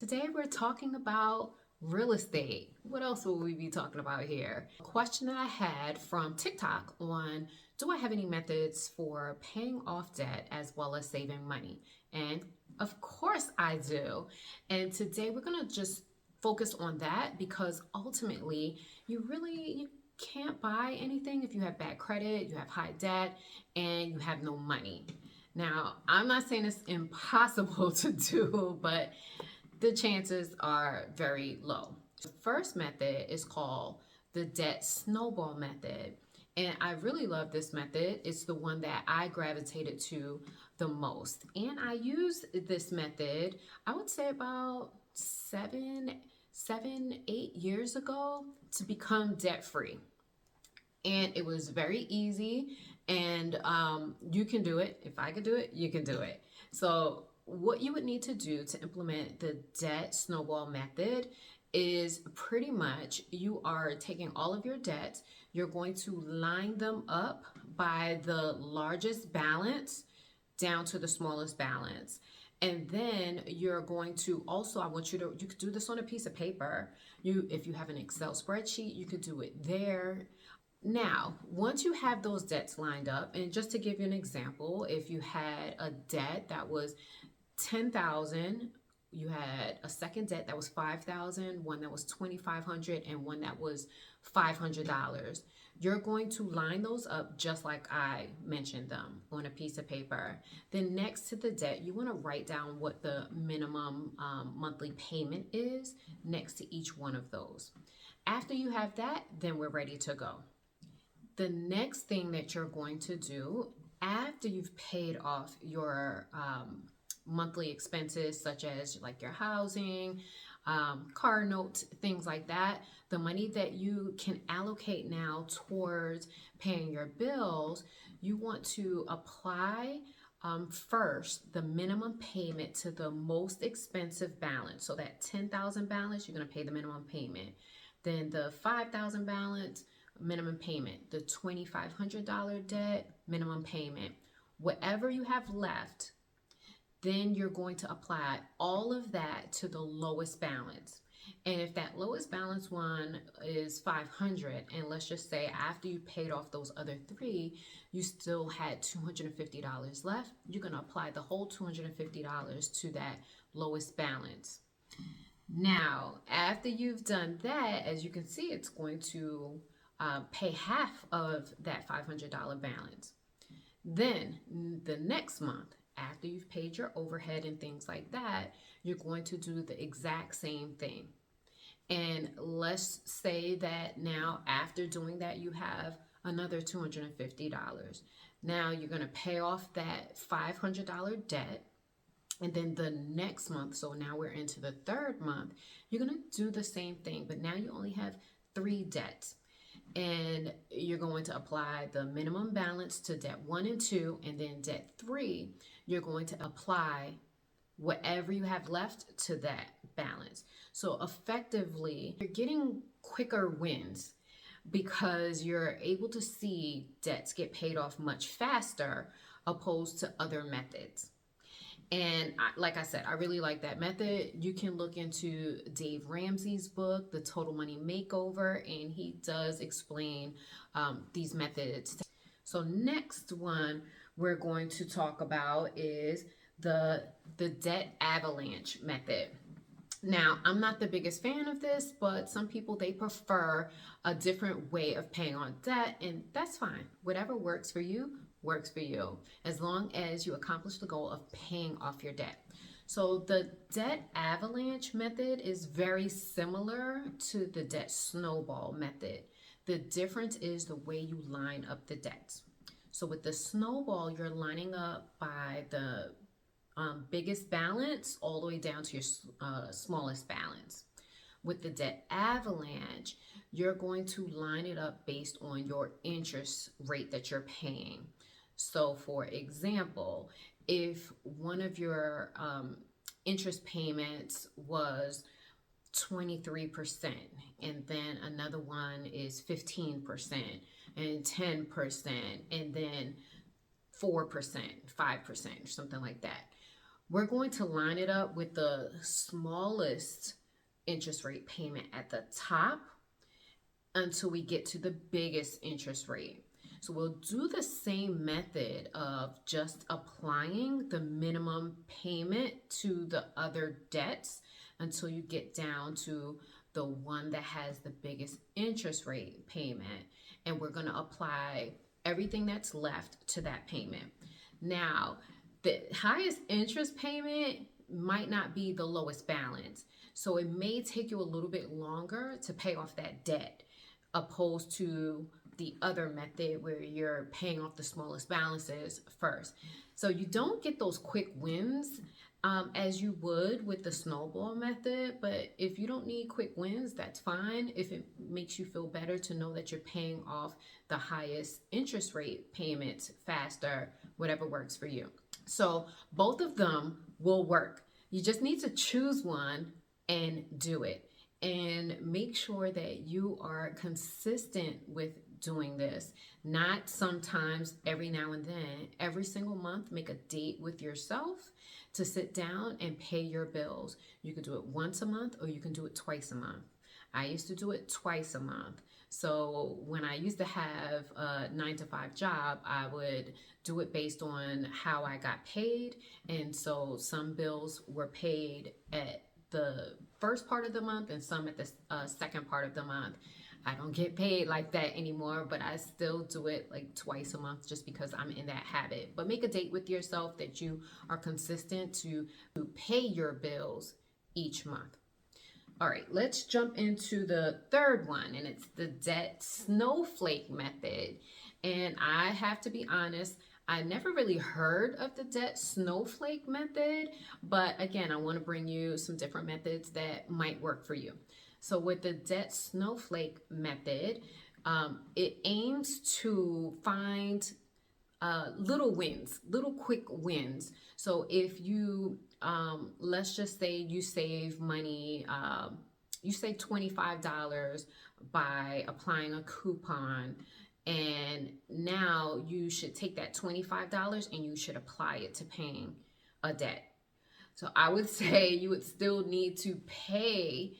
Today we're talking about real estate. What else will we be talking about here? A question that I had from TikTok on, do I have any methods for paying off debt as well as saving money? And of course I do. And today we're going to just focus on that because ultimately you can't buy anything if you have bad credit, you have high debt, and you have no money. Now, I'm not saying it's impossible to do, but the chances are very low. The first method is called the debt snowball method. And I really love this method. It's the one that I gravitated to the most. And I used this method, I would say about 8 years ago to become debt free. And it was very easy. And you can do it. If I could do it, you can do it. So what you would need to do to implement the debt snowball method is pretty much you are taking all of your debts, you're going to line them up by the largest balance down to the smallest balance. And then you're going to also, you could do this on a piece of paper. If you have an Excel spreadsheet, you could do it there. Now, once you have those debts lined up, and just to give you an example, if you had a debt that was 10,000, you had a second debt that was 5,000, one that was 2,500, and one that was $500. You're going to line those up just like I mentioned them on a piece of paper. Then next to the debt, you want to write down what the minimum monthly payment is next to each one of those. After you have that, then we're ready to go. The next thing that you're going to do after you've paid off your monthly expenses, such as like your housing, car notes, things like that, the money that you can allocate now towards paying your bills, you want to apply first the minimum payment to the most expensive balance. So that 10,000 balance, you're going to pay the minimum payment. Then the 5,000 balance, minimum payment. The $2,500 debt, minimum payment. Whatever you have left, then you're going to apply all of that to the lowest balance. And if that lowest balance one is 500, and let's just say after you paid off those other three, you still had $250 left, you're going to apply the whole $250 to that lowest balance. Now, after you've done that, as you can see, it's going to pay half of that $500 balance. Then the next month, after you've paid your overhead and things like that, you're going to do the exact same thing. And let's say that now after doing that, you have another $250. Now you're going to pay off that $500 debt. And then the next month, so now we're into the third month, you're going to do the same thing, but now you only have 3 debts. And you're going to apply the minimum balance to debt 1 and 2, and then debt 3, you're going to apply whatever you have left to that balance. So effectively, you're getting quicker wins because you're able to see debts get paid off much faster opposed to other methods. And like I said, I really like that method. You can look into Dave Ramsey's book, The Total Money Makeover, and he does explain these methods. So next one we're going to talk about is the debt avalanche method. Now, I'm not the biggest fan of this, but some people, they prefer a different way of paying on debt, and that's fine. Whatever works for you, as long as you accomplish the goal of paying off your debt. So the debt avalanche method is very similar to the debt snowball method. The difference is the way you line up the debts. So with the snowball, you're lining up by the biggest balance all the way down to your smallest balance. With the debt avalanche, you're going to line it up based on your interest rate that you're paying. So for example, if one of your interest payments was 23%, and then another one is 15%, and 10%, and then 4%, 5%, something like that. We're going to line it up with the smallest interest rate payment at the top until we get to the biggest interest rate. So we'll do the same method of just applying the minimum payment to the other debts until you get down to the one that has the biggest interest rate payment. And we're going to apply everything that's left to that payment. Now, the highest interest payment might not be the lowest balance. So it may take you a little bit longer to pay off that debt, opposed to the other method where you're paying off the smallest balances first. So you don't get those quick wins as you would with the snowball method. But if you don't need quick wins, that's fine. If it makes you feel better to know that you're paying off the highest interest rate payments faster, whatever works for you. So both of them will work. You just need to choose one and do it. And make sure that you are consistent with doing this. Not sometimes, every now and then. Every single month, make a date with yourself to sit down and pay your bills. You can do it once a month or you can do it twice a month. I used to do it twice a month. So when I used to have a 9-to-5 job, I would do it based on how I got paid. And so some bills were paid at the first part of the month and some at the second part of the month. I don't get paid like that anymore, but I still do it like twice a month just because I'm in that habit. But make a date with yourself that you are consistent to pay your bills each month. All right, let's jump into the third one, and it's the debt snowflake method. And I have to be honest, I never really heard of the debt snowflake method, but again, I want to bring you some different methods that might work for you. So with the debt snowflake method, it aims to find little wins, little quick wins. So if you, let's just say you save money, you save $25 by applying a coupon, and now you should take that $25 and you should apply it to paying a debt. So I would say you would still need to pay,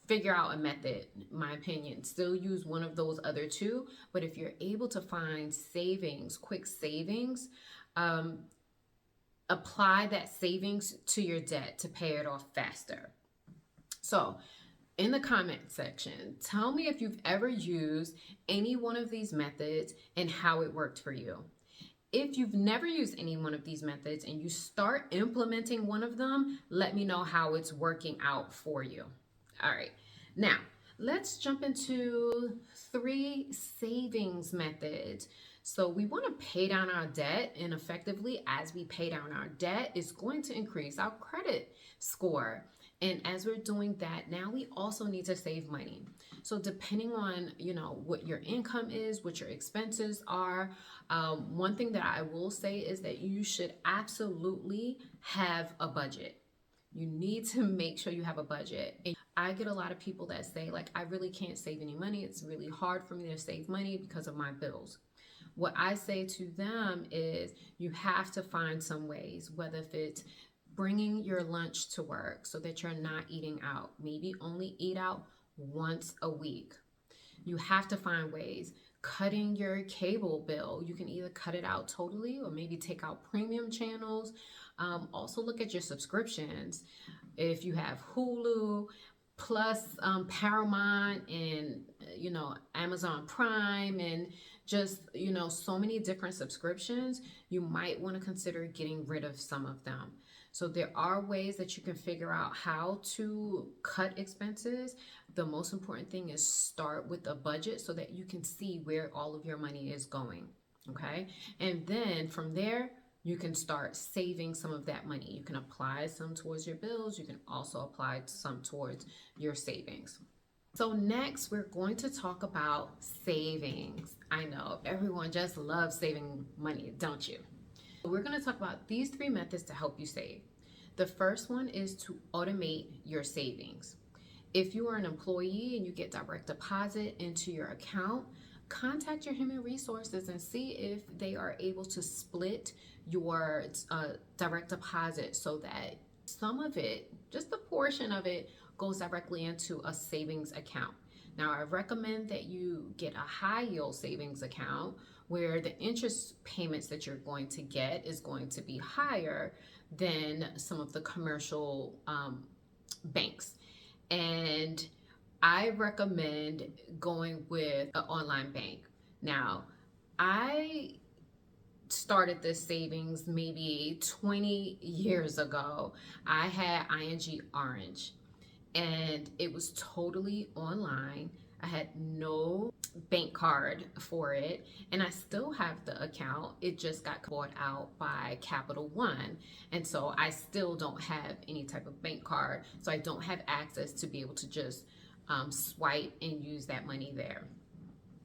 figure out a method, in my opinion. Still use one of those other two. But if you're able to find savings, quick savings, apply that savings to your debt to pay it off faster. So in the comment section, tell me if you've ever used any one of these methods and how it worked for you. If you've never used any one of these methods and you start implementing one of them, let me know how it's working out for you. All right, now let's jump into 3 savings methods. So we want to pay down our debt, and effectively as we pay down our debt, it's going to increase our credit score. And as we're doing that, now we also need to save money. So depending on, what your income is, what your expenses are, one thing that I will say is that you should absolutely have a budget. You need to make sure you have a budget. And I get a lot of people that say, like, I really can't save any money. It's really hard for me to save money because of my bills. What I say to them is you have to find some ways, whether if it's bringing your lunch to work so that you're not eating out. Maybe only eat out once a week. You have to find ways. Cutting your cable bill. You can either cut it out totally or maybe take out premium channels. Also look at your subscriptions. If you have Hulu, plus Paramount and, Amazon Prime and just, so many different subscriptions, you might want to consider getting rid of some of them. So there are ways that you can figure out how to cut expenses. The most important thing is start with a budget so that you can see where all of your money is going, okay? And then from there, you can start saving some of that money. You can apply some towards your bills. You can also apply some towards your savings. So next, we're going to talk about savings. I know everyone just loves saving money, don't you? We're going to talk about these 3 methods to help you save. The first one is to automate your savings. If you are an employee and you get direct deposit into your account, contact your human resources and see if they are able to split your direct deposit so that some of it, just a portion of it, goes directly into a savings account. Now, I recommend that you get a high yield savings account where the interest payments that you're going to get is going to be higher than some of the commercial banks. And I recommend going with an online bank. Now, I started this savings maybe 20 years ago. I had ING Orange and it was totally online. I had no bank card for it, and I still have the account. It just got bought out by Capital One, and so I still don't have any type of bank card, so I don't have access to be able to just swipe and use that money there.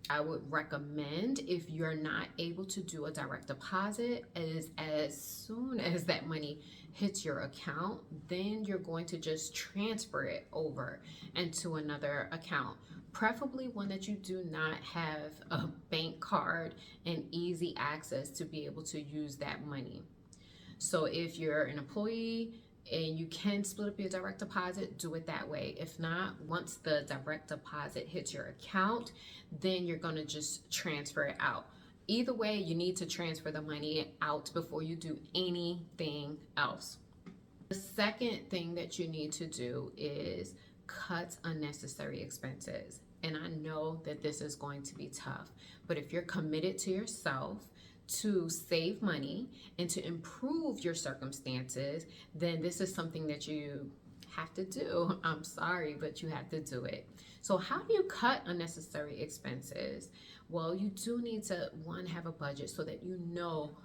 I would recommend, if you're not able to do a direct deposit, is as soon as that money hits your account, then you're going to just transfer it over into another account, preferably one that you do not have a bank card and easy access to be able to use that money. So if you're an employee and you can split up your direct deposit, do it that way. If not, once the direct deposit hits your account, then you're going to just transfer it out. Either way, you need to transfer the money out before you do anything else. The second thing that you need to do is cut unnecessary expenses. And I know that this is going to be tough, but if you're committed to yourself to save money and to improve your circumstances, then this is something that you have to do. I'm sorry, but you have to do it. So how do you cut unnecessary expenses? Well, you do need to, one, have a budget so that you know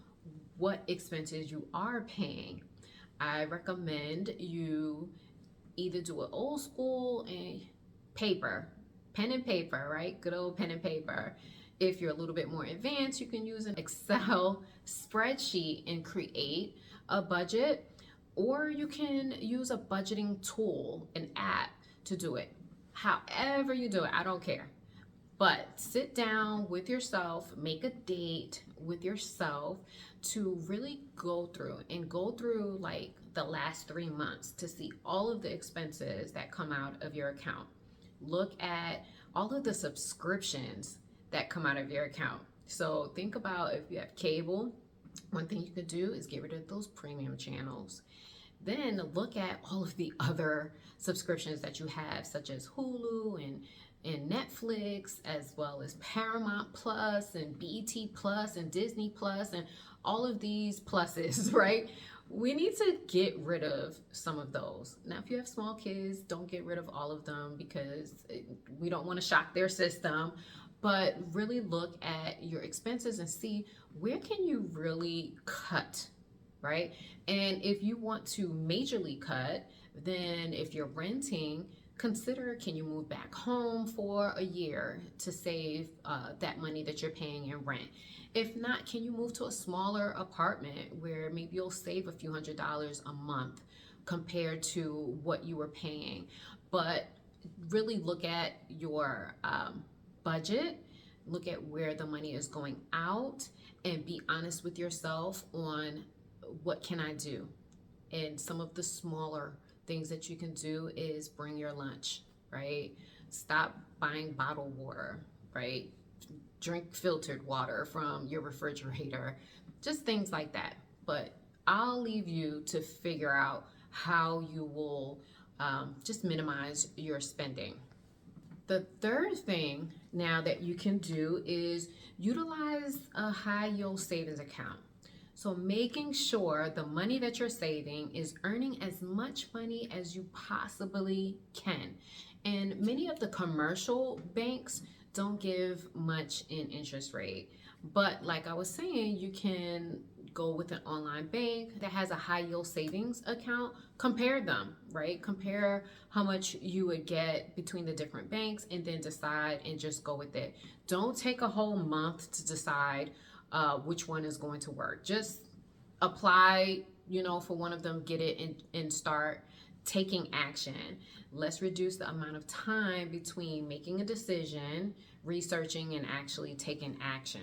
what expenses you are paying. I recommend you either do an old school and pen and paper, right? Good old pen and paper. If you're a little bit more advanced, you can use an Excel spreadsheet and create a budget, or you can use a budgeting tool, an app to do it. However you do it, I don't care. But sit down with yourself, make a date with yourself to really go through like the last 3 months to see all of the expenses that come out of your account. Look at all of the subscriptions that come out of your account. So think about if you have cable, one thing you could do is get rid of those premium channels. Then look at all of the other subscriptions that you have, such as Hulu and Netflix, as well as Paramount Plus and BET Plus and Disney Plus and all of these pluses, right? We need to get rid of some of those. Now, if you have small kids, don't get rid of all of them because we don't want to shock their system. But really look at your expenses and see where can you really cut, right? And if you want to majorly cut, then if you're renting, consider, can you move back home for a year to save that money that you're paying in rent? If not, can you move to a smaller apartment where maybe you'll save a few $100s a month compared to what you were paying? But really look at your budget, look at where the money is going out, and be honest with yourself on what can I do. And some of the smaller things that you can do is bring your lunch, right? Stop buying bottled water, right? Drink filtered water from your refrigerator, just things like that. But I'll leave you to figure out how you will just minimize your spending. The third thing now that you can do is utilize a high yield savings account. So making sure the money that you're saving is earning as much money as you possibly can. And many of the commercial banks don't give much in interest rate. But like I was saying, you can go with an online bank that has a high yield savings account. Compare them, right? Compare how much you would get between the different banks and then decide and just go with it. Don't take a whole month to decide which one is going to work. Just apply, for one of them, get it and start taking action. Let's reduce the amount of time between making a decision, researching and actually taking action.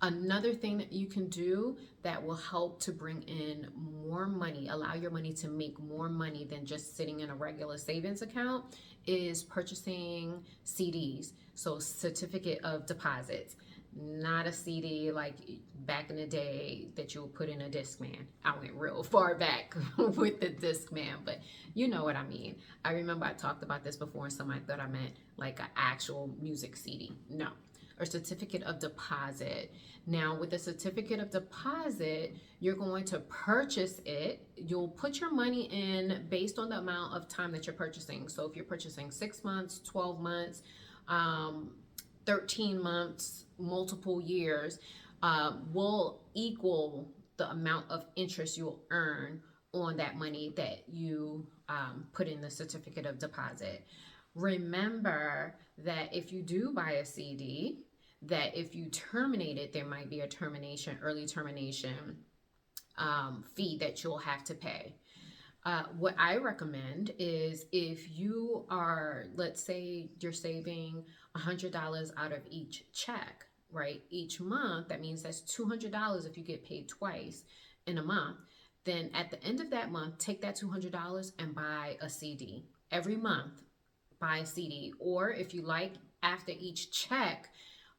Another thing that you can do that will help to bring in more money, allow your money to make more money than just sitting in a regular savings account, is purchasing CDs, so certificate of deposits. Not a CD like back in the day that you would put in a Discman. I went real far back with the Discman, but you know what I mean. I remember I talked about this before and somebody thought I meant like an actual music CD. No, or certificate of deposit. Now, with a certificate of deposit, you're going to purchase it. You'll put your money in based on the amount of time that you're purchasing. So if you're purchasing 6 months, 12 months, 13 months, multiple years, will equal the amount of interest you'll earn on that money that you put in the certificate of deposit. Remember that if you do buy a CD, that if you terminate it, there might be a early termination fee that you'll have to pay. What I recommend is if you are, let's say you're saving $100 out of each check, right? Each month, that means that's $200 if you get paid twice in a month. Then at the end of that month, take that $200 and buy a CD. Every month, buy a CD. Or if you like, after each check,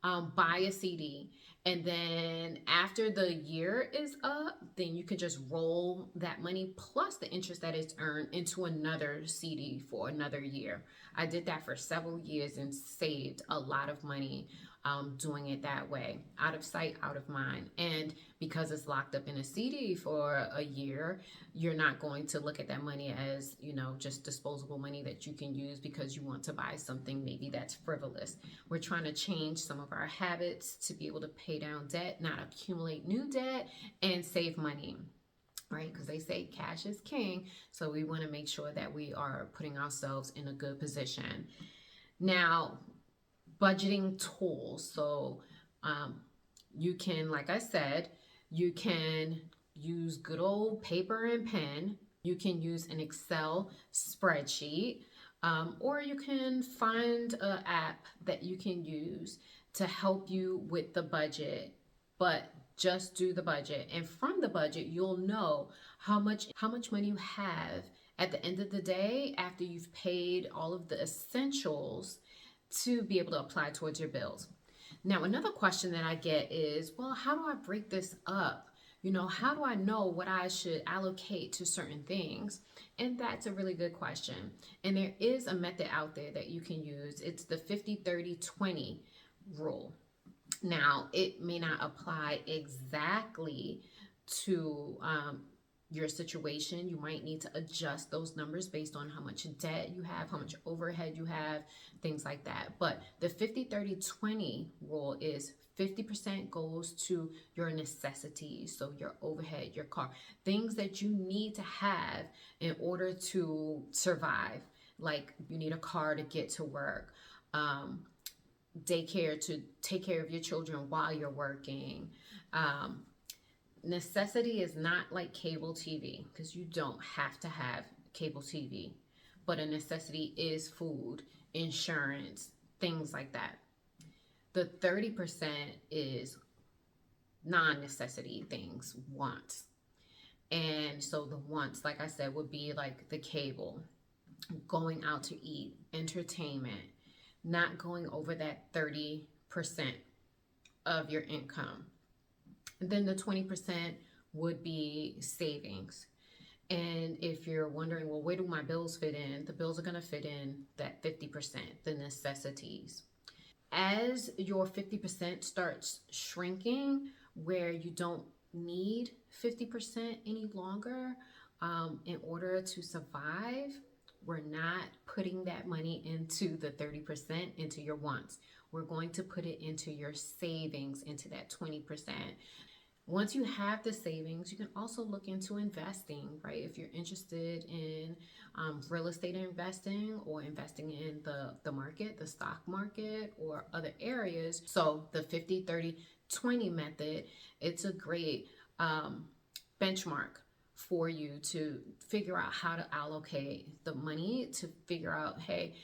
buy a CD. And then after the year is up, then you can just roll that money plus the interest that is earned into another CD for another year. I did that for several years and saved a lot of money doing it that way. Out of sight, out of mind. And because it's locked up in a CD for a year, you're not going to look at that money as, just disposable money that you can use because you want to buy something maybe that's frivolous. We're trying to change some of our habits to be able to pay down debt, not accumulate new debt, and save money. Right? Because they say cash is king. So we want to make sure that we are putting ourselves in a good position. Now, budgeting tools. So you can, like I said, you can use good old paper and pen. You can use an Excel spreadsheet, or you can find an app that you can use to help you with the budget. But just do the budget, and from the budget you'll know how much money you have at the end of the day after you've paid all of the essentials to be able to apply towards your bills. Now, another question that I get is, well, how do I break this up? How do I know what I should allocate to certain things? And that's a really good question. And there is a method out there that you can use. It's the 50-30-20 rule. Now, it may not apply exactly to your situation. You might need to adjust those numbers based on how much debt you have, how much overhead you have, things like that. But the 50-30-20 rule is 50% goes to your necessities, so your overhead, your car, things that you need to have in order to survive. Like you need a car to get to work, daycare to take care of your children while you're working. Necessity is not like cable TV, because you don't have to have cable TV, but a necessity is food, insurance, things like that. The 30% is non-necessity things, wants. And so the wants, like I said, would be like the cable, going out to eat, entertainment, not going over that 30% of your income. And then the 20% would be savings. And if you're wondering, well, where do my bills fit in? The bills are going to fit in that 50%, the necessities. As your 50% starts shrinking, where you don't need 50% any longer in order to survive, we're not putting that money into the 30% into your wants. We're going to put it into your savings, into that 20%. Once you have the savings, you can also look into investing, right? If you're interested in real estate investing or investing in the market, the stock market, or other areas. So the 50-30-20 method, it's a great benchmark for you to figure out how to allocate the money, to figure out, hey,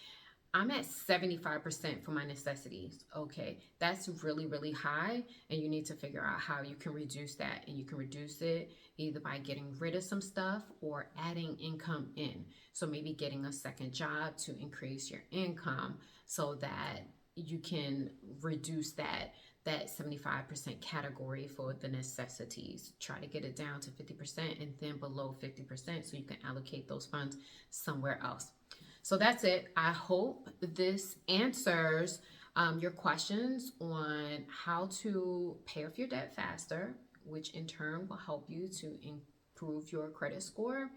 I'm at 75% for my necessities. Okay, that's really, really high, and you need to figure out how you can reduce that. And you can reduce it either by getting rid of some stuff or adding income in. So maybe getting a second job to increase your income so that you can reduce that 75% category for the necessities. Try to get it down to 50% and then below 50% so you can allocate those funds somewhere else. So that's it. I hope this answers your questions on how to pay off your debt faster, which in turn will help you to improve your credit score,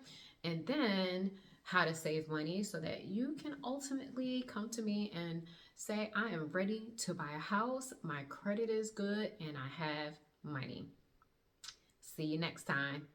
and then how to save money so that you can ultimately come to me and say, I am ready to buy a house, my credit is good, and I have money. See you next time.